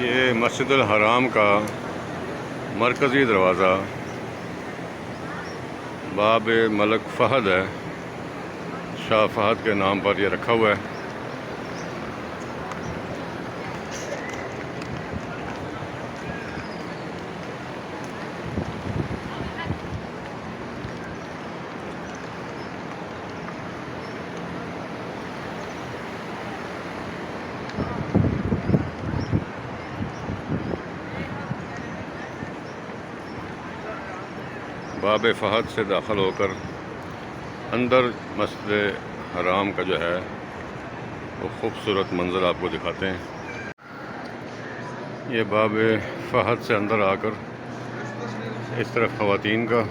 یہ مسجد الحرام کا مرکزی دروازہ باب ملک فہد ہے، شاہ فہد کے نام پر یہ رکھا ہوا ہے۔ باب فہد سے داخل ہو کر اندر مسجد حرام کا جو ہے وہ خوبصورت منظر آپ کو دکھاتے ہیں۔ یہ باب فہد سے اندر آ کر اس طرف خواتین کا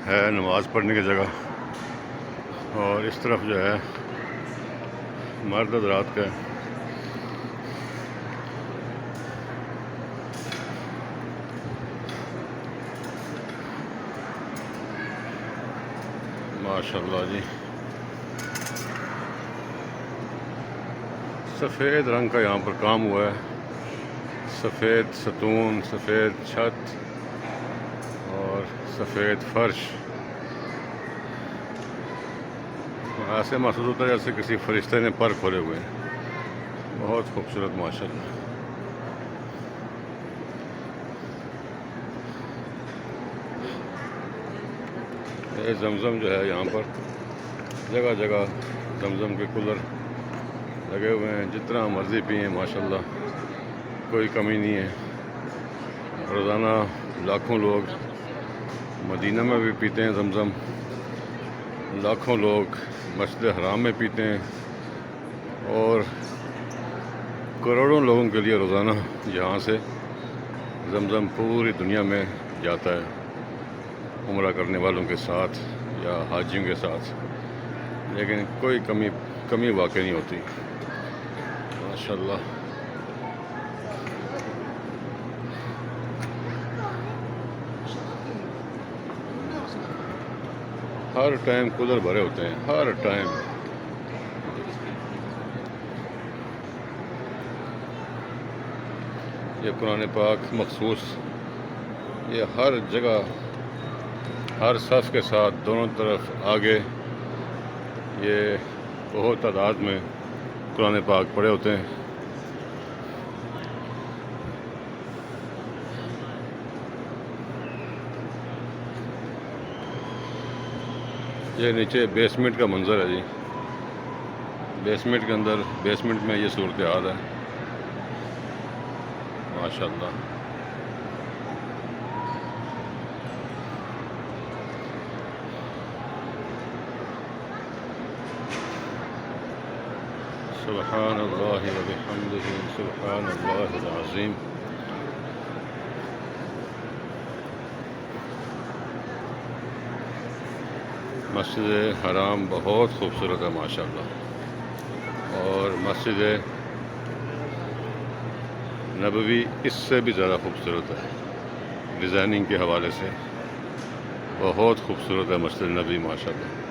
ہے نماز پڑھنے کی جگہ، اور اس طرف جو ہے مرد حضرات کا ہے۔ ماشاءاللہ جی، سفید رنگ کا یہاں پر کام ہوا ہے، سفید ستون، سفید چھت اور سفید فرش۔ ایسے محسوس ہوتا ہے جیسے کسی فرشتے نے پر کھولے ہوئے ہیں، بہت خوبصورت ماشاءاللہ۔ یہ زمزم جو ہے یہاں پر جگہ جگہ زمزم کے کولر لگے ہوئے ہیں، جتنا مرضی پئیں ماشاءاللہ، کوئی کمی نہیں ہے۔ روزانہ لاکھوں لوگ مدینہ میں بھی پیتے ہیں زمزم، لاکھوں لوگ مسجد حرام میں پیتے ہیں، اور کروڑوں لوگوں کے لیے روزانہ یہاں سے زمزم پوری دنیا میں جاتا ہے، عمرہ کرنے والوں کے ساتھ یا حاجیوں کے ساتھ، لیکن کوئی کمی واقع نہیں ہوتی ماشاءاللہ۔ ہر ٹائم کولر بھرے ہوتے ہیں، ہر ٹائم۔ یہ قرآن پاک مخصوص، یہ ہر جگہ ہر صف کے ساتھ دونوں طرف آگے یہ بہت تعداد میں قرآن پاک پڑھے ہوتے ہیں۔ یہ نیچے بیسمنٹ کا منظر ہے جی، بیسمنٹ کے اندر، بیسمنٹ میں یہ صورتحال ہے ماشاءاللہ۔ سبحان اللہ و بحمدہ، سبحان اللہ العظیم۔ مسجد حرام بہت خوبصورت ہے ماشاءاللہ، اور مسجد نبوی اس سے بھی زیادہ خوبصورت ہے، ڈیزائننگ کے حوالے سے بہت خوبصورت ہے مسجد نبوی ماشاءاللہ۔